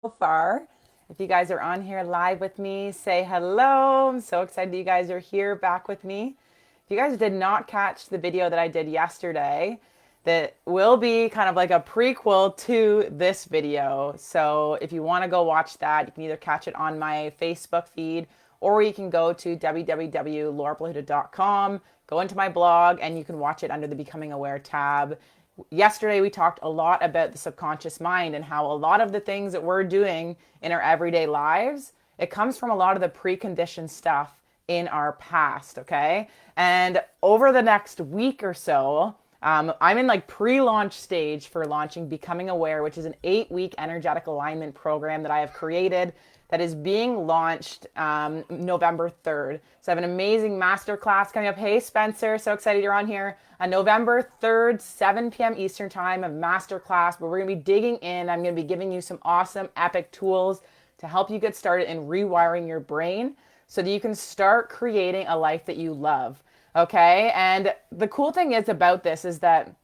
So far. If you guys are on here live with me, say hello. I'm so excited you guys are here back with me. If you guys did not catch the video that I did yesterday, that will be kind of like a prequel to this video. So if you want to go watch that, you can either catch it on my Facebook feed or you can go to www.laurapalahuda.com, go into my blog, and you can watch it under the Becoming Aware tab. Yesterday, we talked a lot about the subconscious mind and how a lot of the things that we're doing in our everyday lives, it comes from a lot of the preconditioned stuff in our past, okay? And over the next week or so, I'm in like pre-launch stage for launching Becoming Aware, which is an 8-week energetic alignment program that I have created that is being launched November 3rd. So I have an amazing masterclass coming up. Hey, Spencer, so excited you're on here. On November 3rd, 7 p.m. Eastern Time, a masterclass where we're going to be digging in. I'm going to be giving you some awesome, epic tools to help you get started in rewiring your brain so that you can start creating a life that you love. Okay. And the cool thing is about this is that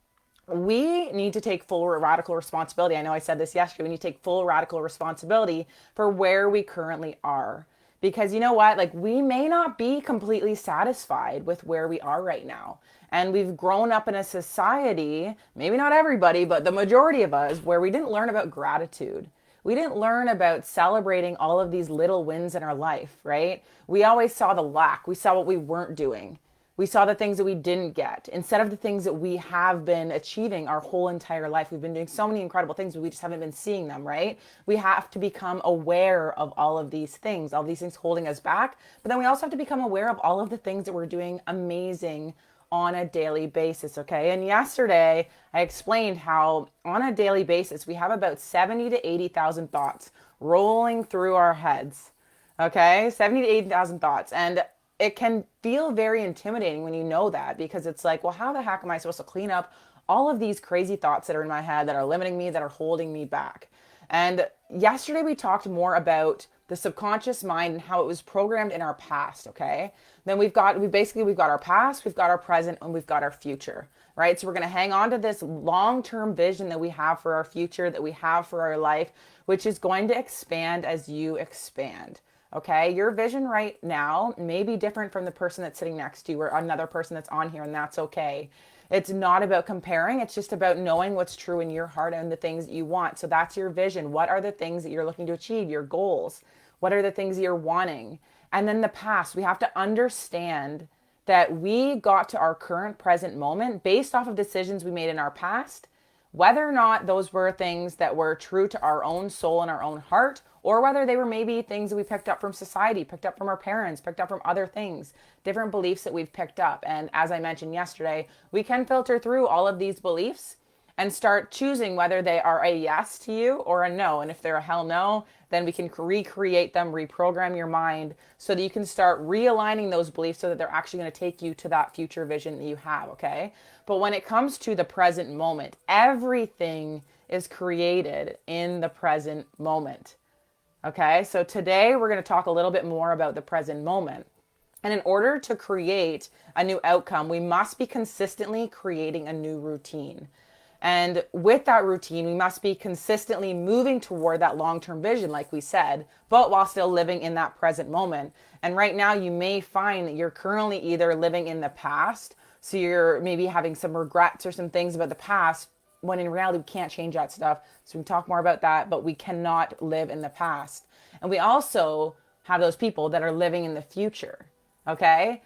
we need to take full radical responsibility. I know I said this yesterday. We need to take full radical responsibility for where we currently are. Because you know what? Like, we may not be completely satisfied with where we are right now. And we've grown up in a society, maybe not everybody, but the majority of us, where we didn't learn about gratitude. We didn't learn about celebrating all of these little wins in our life, right? We always saw the lack. We saw what we weren't doing. We saw the things that we didn't get instead of the things that we have been achieving our whole entire life. We've been doing so many incredible things, but we just haven't been seeing them, right? We have to become aware of all of these things holding us back. But then we also have to become aware of all of the things that we're doing amazing on a daily basis, okay? And yesterday I explained how on a daily basis we have about 70 to 80,000 thoughts rolling through our heads. Okay? 70 to 80,000 thoughts. And it can feel very intimidating when you know that because it's like, well, how the heck am I supposed to clean up all of these crazy thoughts that are in my head that are limiting me, that are holding me back? And yesterday we talked more about the subconscious mind and how it was programmed in our past, okay? Then we've got our past, we've got our present, and we've got our future, right? So we're going to hang on to this long-term vision that we have for our future, that we have for our life, which is going to expand as you expand. Okay, your vision right now may be different from the person that's sitting next to you or another person that's on here, and that's okay. It's not about comparing, it's just about knowing what's true in your heart and the things that you want. So that's your vision. What are the things that you're looking to achieve, your goals? What are the things you're wanting? And then the past, we have to understand that we got to our current present moment based off of decisions we made in our past, whether or not those were things that were true to our own soul and our own heart, or whether they were maybe things that we picked up from society, picked up from our parents, picked up from other things, different beliefs that we've picked up. And as I mentioned yesterday, we can filter through all of these beliefs and start choosing whether they are a yes to you or a no. And if they're a hell no, then we can recreate them, reprogram your mind so that you can start realigning those beliefs so that they're actually going to take you to that future vision that you have, okay? But when it comes to the present moment, everything is created in the present moment. Okay, so today we're going to talk a little bit more about the present moment. And in order to create a new outcome, we must be consistently creating a new routine. And with that routine, we must be consistently moving toward that long term vision, like we said, but while still living in that present moment. And right now, you may find that you're currently either living in the past, so you're maybe having some regrets or some things about the past, when in reality we can't change that stuff. So we can talk more about that, but we cannot live in the past. And we also have those people that are living in the future. Okay?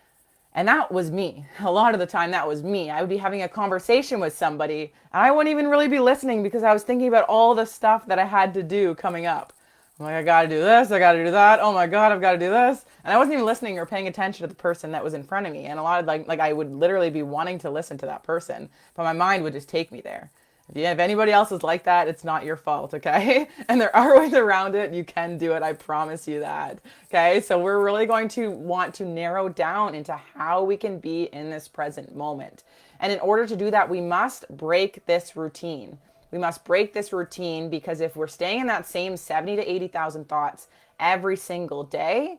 And that was me. A lot of the time, that was me. I would be having a conversation with somebody, and I wouldn't even really be listening because I was thinking about all the stuff that I had to do coming up. I'm like, I gotta do this, I gotta do that. Oh my God, I've gotta do this. And I wasn't even listening or paying attention to the person that was in front of me. And a lot of like I would literally be wanting to listen to that person, but my mind would just take me there. If anybody else is like that, it's not your fault, okay? And there are ways around it. You can do it. I promise you that. Okay? So we're really going to want to narrow down into how we can be in this present moment. And in order to do that, we must break this routine. We must break this routine because if we're staying in that same 70 to 80,000 thoughts every single day,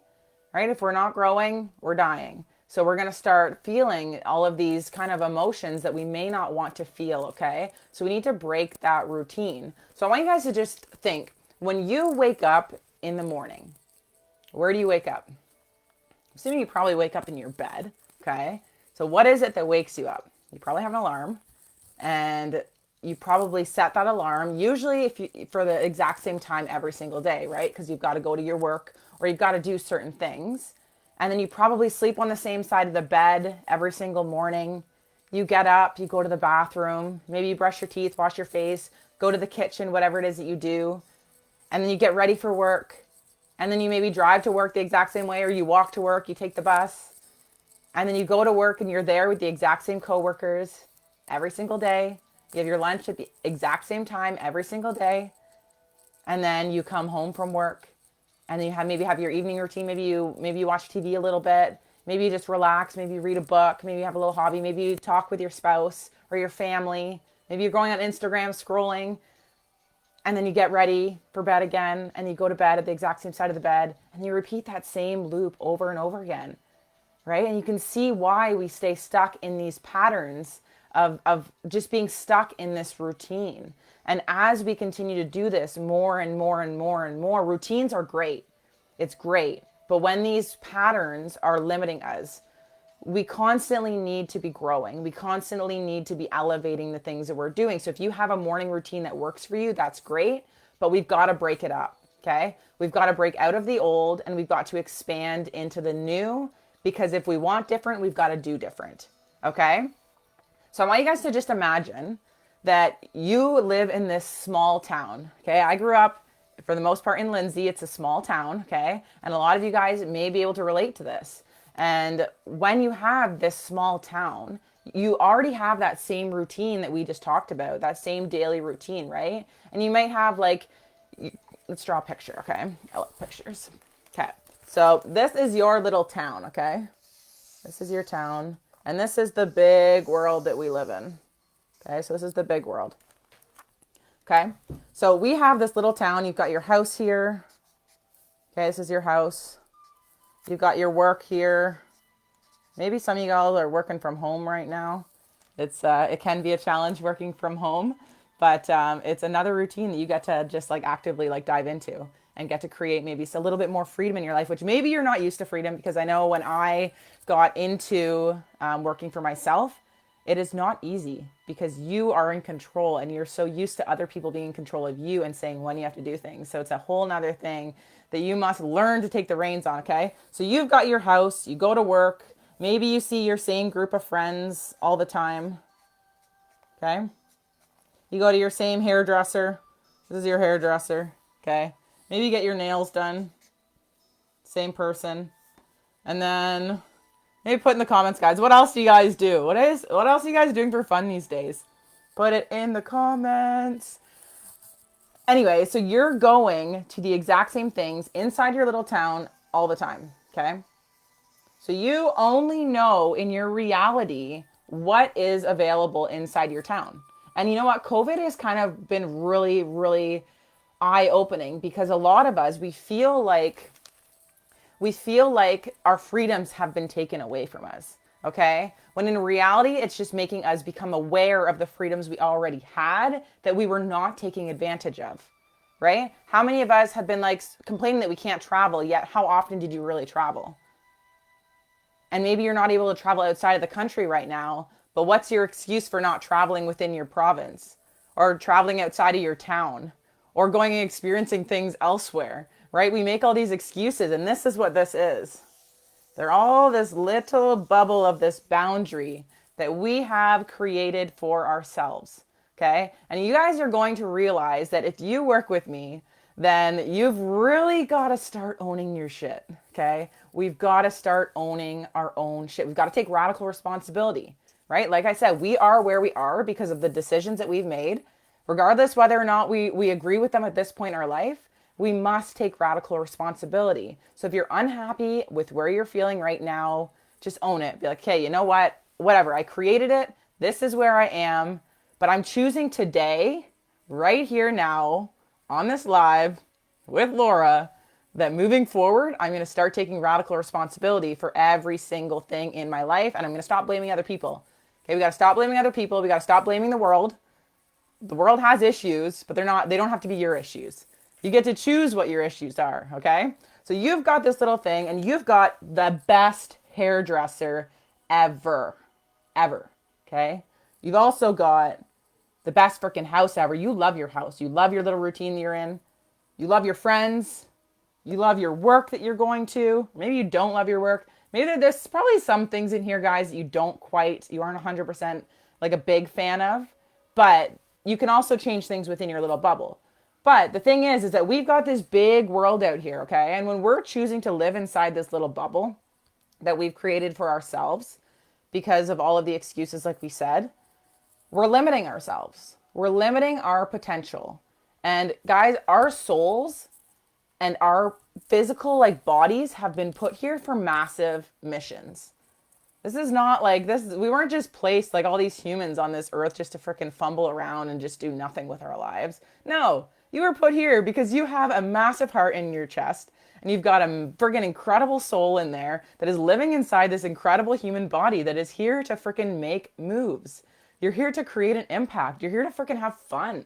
right? If we're not growing, we're dying. So we're going to start feeling all of these kind of emotions that we may not want to feel, okay? So we need to break that routine. So I want you guys to just think, When you wake up in the morning, where do you wake up? I'm assuming you probably wake up in your bed, okay? So what is it that wakes you up? You probably have an alarm, and you probably set that alarm usually if you for the exact same time every single day, right? Because you've got to go to your work or you've got to do certain things. And then you probably sleep on the same side of the bed every single morning. You get up, you go to the bathroom, maybe you brush your teeth, wash your face, go to the kitchen, whatever it is that you do. And then you get ready for work. And then you maybe drive to work the exact same way, or you walk to work, you take the bus. And then you go to work and you're there with the exact same coworkers every single day. You have your lunch at the exact same time every single day. And then you come home from work and then you have your evening routine. Maybe you watch TV a little bit. Maybe you just relax. Maybe you read a book. Maybe you have a little hobby. Maybe you talk with your spouse or your family. Maybe you're going on Instagram scrolling. And then you get ready for bed again and you go to bed at the exact same side of the bed and you repeat that same loop over and over again, right? And you can see why we stay stuck in these patterns of just being stuck in this routine. And as we continue to do this more and more and more and more, routines are great. It's great. But when these patterns are limiting us, we constantly need to be growing. We constantly need to be elevating the things that we're doing. So if you have a morning routine that works for you, that's great, but we've got to break it up, okay? We've got to break out of the old and we've got to expand into the new, because if we want different, we've got to do different, okay? So I want you guys to just imagine that you live in this small town, okay? I grew up, for the most part, in Lindsay. It's a small town, okay? And a lot of you guys may be able to relate to this. And when you have this small town, you already have that same routine that we just talked about, that same daily routine, right? And you might have let's draw a picture, okay? I love pictures. Okay, so this is your little town, okay? This is your town. And this is the big world that we live in. Okay, so this is the big world. Okay, so we have this little town. You've got your house here. Okay, this is your house. You've got your work here. Maybe some of you all are working from home right now. It can be a challenge working from home, but it's another routine that you get to just actively dive into and get to create maybe a little bit more freedom in your life, which maybe you're not used to freedom, because I know when I got into working for myself, it is not easy because you are in control and you're so used to other people being in control of you and saying when you have to do things. So it's a whole nother thing that you must learn to take the reins on, okay? So you've got your house, you go to work, maybe you see your same group of friends all the time, okay? You go to your same hairdresser. This is your hairdresser, okay? Maybe you get your nails done, same person. And then maybe put in the comments, guys, what else do you guys do? What else are you guys doing for fun these days? Put it in the comments. Anyway, so you're going to the exact same things inside your little town all the time, okay? So you only know in your reality what is available inside your town. And you know what? COVID has kind of been really, really eye-opening, because a lot of us, we feel like our freedoms have been taken away from us, okay? When in reality, it's just making us become aware of the freedoms we already had that we were not taking advantage of, right? How many of us have been complaining that we can't travel, yet how often did you really travel? And maybe you're not able to travel outside of the country right now, but what's your excuse for not traveling within your province, or traveling outside of your town, or going and experiencing things elsewhere, right? We make all these excuses, and this is what this is. They're all this little bubble of this boundary that we have created for ourselves, okay? And you guys are going to realize that if you work with me, then you've really got to start owning your shit, okay? We've got to start owning our own shit. We've got to take radical responsibility, right? Like I said, we are where we are because of the decisions that we've made. Regardless whether or not we agree with them at this point in our life, we must take radical responsibility. So if you're unhappy with where you're feeling right now, just own it. Be like, hey, you know what? Whatever, I created it. This is where I am. But I'm choosing today, right here now, on this live with Laura, that moving forward, I'm going to start taking radical responsibility for every single thing in my life. And I'm going to stop blaming other people. Okay, we got to stop blaming other people. We got to stop blaming the world. The world has issues, but they don't have to be your issues. You get to choose what your issues are, okay? So you've got this little thing and you've got the best hairdresser ever, ever, okay? You've also got the best freaking house ever. You love your house. You love your little routine that you're in. You love your friends. You love your work that you're going to. Maybe you don't love your work. Maybe there's probably some things in here, guys, that you aren't 100% like a big fan of, but you can also change things within your little bubble. But the thing is that we've got this big world out here, okay? And when we're choosing to live inside this little bubble that we've created for ourselves because of all of the excuses, like we said, we're limiting ourselves. We're limiting our potential. And guys, our souls and our physical like bodies have been put here for massive missions. This is not like this. We weren't just placed like all these humans on this earth just to freaking fumble around and just do nothing with our lives. No, you were put here because you have a massive heart in your chest and you've got a freaking incredible soul in there that is living inside this incredible human body that is here to freaking make moves. You're here to create an impact. You're here to freaking have fun.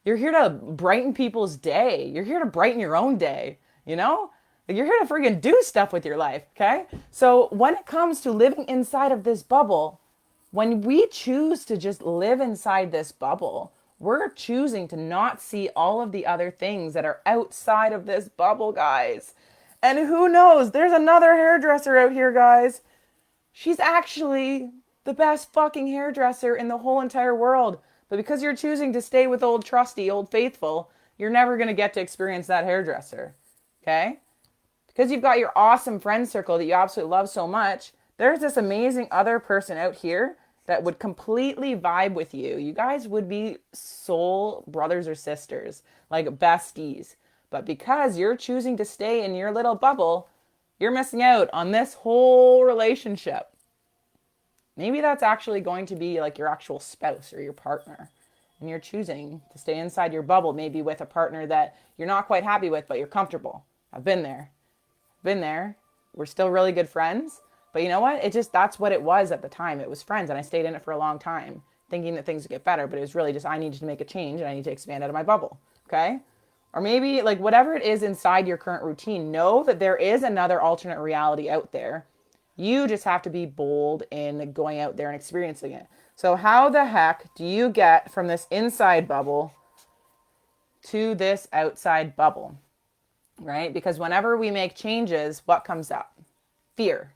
You're here to brighten people's day. You're here to brighten your own day, you know? Like, you're here to freaking do stuff with your life, okay? So when it comes to living inside of this bubble, when we choose to just live inside this bubble, we're choosing to not see all of the other things that are outside of this bubble, guys. And who knows? There's another hairdresser out here, guys. She's actually the best fucking hairdresser in the whole entire world. But because you're choosing to stay with old trusty, old faithful, you're never going to get to experience that hairdresser. Okay? Because you've got your awesome friend circle that you absolutely love so much, there's this amazing other person out here that would completely vibe with you. You guys would be soul brothers or sisters, like besties. But because you're choosing to stay in your little bubble, you're missing out on this whole relationship. Maybe that's actually going to be like your actual spouse or your partner. And you're choosing to stay inside your bubble, maybe with a partner that you're not quite happy with, but you're comfortable. I've been there. Been there. We're still really good friends. But you know what? That's what it was at the time. It was friends. And I stayed in it for a long time, thinking that things would get better. But it was really just, I needed to make a change and I need to expand out of my bubble. Okay? Or maybe like whatever it is inside your current routine, know that there is another alternate reality out there. You just have to be bold in going out there and experiencing it. So how the heck do you get from this inside bubble to this outside bubble? Right? Because whenever we make changes, what comes up? Fear.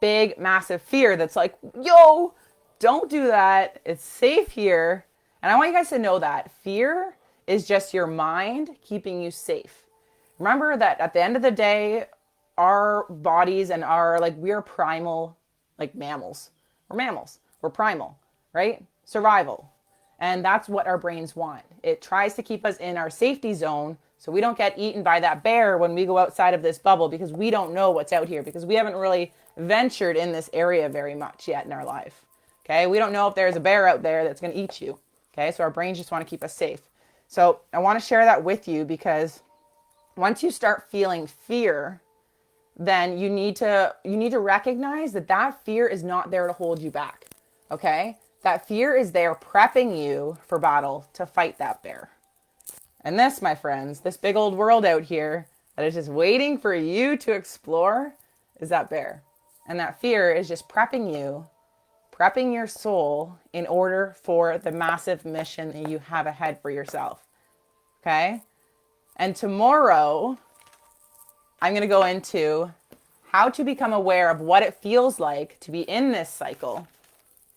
Big, massive fear that's like, yo, don't do that. It's safe here. And I want you guys to know that fear is just your mind keeping you safe. Remember that at the end of the day, our bodies and we're primal, like mammals. We're mammals. We're primal, right? Survival. And that's what our brains want. It tries to keep us in our safety zone so we don't get eaten by that bear when we go outside of this bubble because we don't know what's out here because we haven't really ventured in this area very much yet in our life. Okay? We don't know if there's a bear out there that's going to eat you. Okay? So our brains just want to keep us safe. So I want to share that with you because once you start feeling fear, then you need to recognize that fear is not there to hold you back. Okay? That fear is there prepping you for battle to fight that bear. And this, my friends, this big old world out here that is just waiting for you to explore is that bear. And that fear is just prepping your soul in order for the massive mission that you have ahead for yourself. Okay? And tomorrow, I'm going to go into how to become aware of what it feels like to be in this cycle.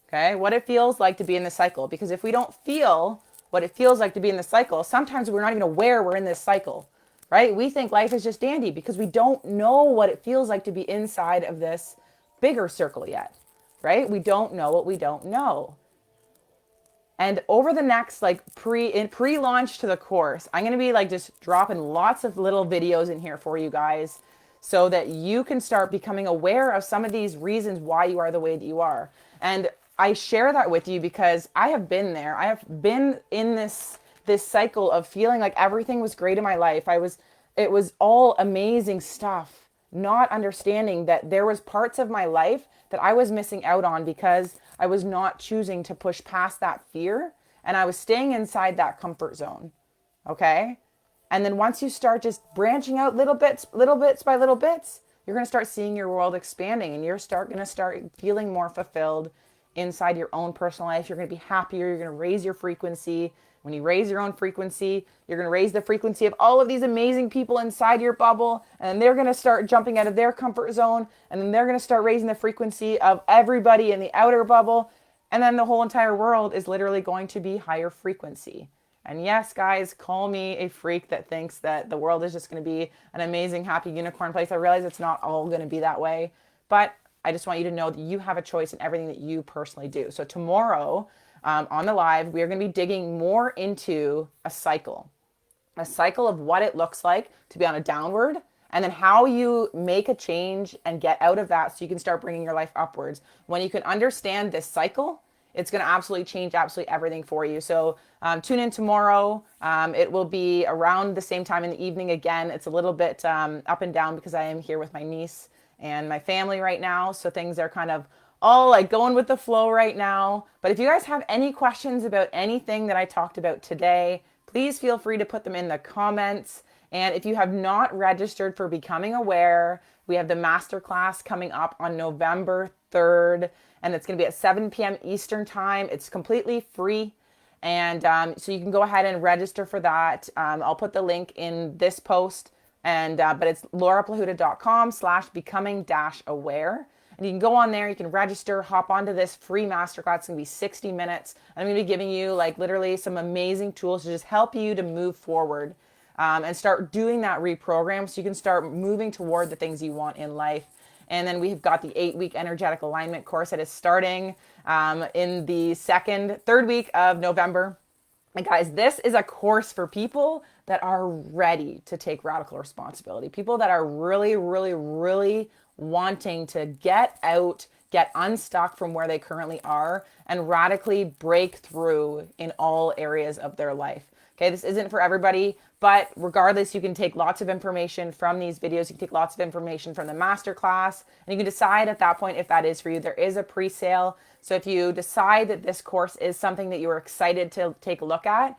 Okay? What it feels like to be in this cycle. Because if we don't feel what it feels like to be in this cycle, sometimes we're not even aware we're in this cycle. Right? We think life is just dandy because we don't know what it feels like to be inside of this bigger circle yet. Right? We don't know what we don't know. And over the next pre-launch to the course, I'm going to be just dropping lots of little videos in here for you guys so that you can start becoming aware of some of these reasons why you are the way that you are. And I share that with you because I have been there. I have been in this cycle of feeling like everything was great in my life. It was all amazing stuff, not understanding that there was parts of my life that I was missing out on because I was not choosing to push past that fear and I was staying inside that comfort zone. Okay? And then once you start just branching out little bits by little bits, you're going to start seeing your world expanding, and you're going to start feeling more fulfilled inside your own personal life. You're going to be happier. You're going to raise your frequency. When you raise your own frequency, you're going to raise the frequency of all of these amazing people inside your bubble, and they're going to start jumping out of their comfort zone, and then they're going to start raising the frequency of everybody in the outer bubble, and then the whole entire world is literally going to be higher frequency. And yes, guys, call me a freak that thinks that the world is just going to be an amazing, happy unicorn place. I realize it's not all going to be that way, but I just want you to know that you have a choice in everything that you personally do. So tomorrow, on the live, we are going to be digging more into a cycle of what it looks like to be on a downward, and then how you make a change and get out of that so you can start bringing your life upwards. When you can understand this cycle, it's going to absolutely change absolutely everything for you. So tune in tomorrow. It will be around the same time in the evening again. It's a little bit up and down because I am here with my niece and my family right now. So things are kind of all like going with the flow right now. But if you guys have any questions about anything that I talked about today, please feel free to put them in the comments. And if you have not registered for Becoming Aware, we have the masterclass coming up on November 3rd, and it's going to be at 7 p.m. Eastern time. It's completely free. And so you can go ahead and register for that. I'll put the link in this post, and but it's lauraplahuta.com/becoming-aware. And you can go on there, you can register, hop onto this free masterclass. It's going to be 60 minutes. I'm going to be giving you like literally some amazing tools to just help you to move forward and start doing that reprogram so you can start moving toward the things you want in life. And then we've got the 8-week energetic alignment course that is starting in the third week of November. And guys, this is a course for people that are ready to take radical responsibility. People that are really, really, really wanting to get out, get unstuck from where they currently are, and radically break through in all areas of their life. Okay, this isn't for everybody, but regardless, you can take lots of information from these videos. You can take lots of information from the masterclass, and you can decide at that point if that is for you. There is a pre-sale. So if you decide that this course is something that you are excited to take a look at,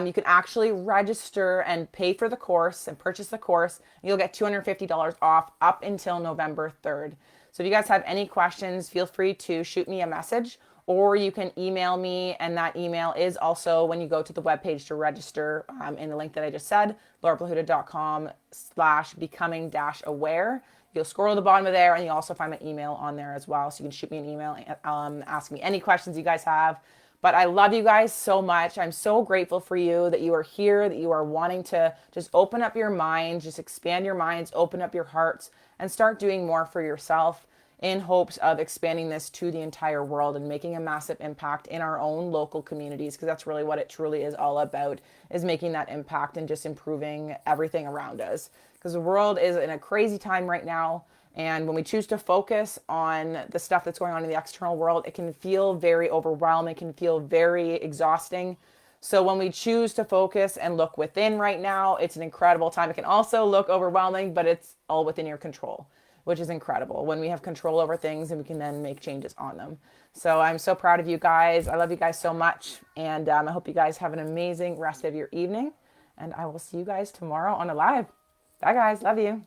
you can actually register and pay for the course and purchase the course. And you'll get $250 off up until November 3rd. So if you guys have any questions, feel free to shoot me a message, or you can email me, and that email is also when you go to the webpage to register in the link that I just said, lauraplahuta.com/becoming-aware. You'll scroll to the bottom of there, and you'll also find my email on there as well. So you can shoot me an email and ask me any questions you guys have. But I love you guys so much. I'm so grateful for you that you are here, that you are wanting to just open up your minds, just expand your minds, open up your hearts, and start doing more for yourself in hopes of expanding this to the entire world and making a massive impact in our own local communities, because that's really what it truly is all about, is making that impact and just improving everything around us. Because the world is in a crazy time right now. And when we choose to focus on the stuff that's going on in the external world, it can feel very overwhelming, it can feel very exhausting. So when we choose to focus and look within right now, it's an incredible time. It can also look overwhelming, but it's all within your control, which is incredible when we have control over things and we can then make changes on them. So I'm so proud of you guys. I love you guys so much. And I hope you guys have an amazing rest of your evening. And I will see you guys tomorrow on a live. Bye, guys. Love you.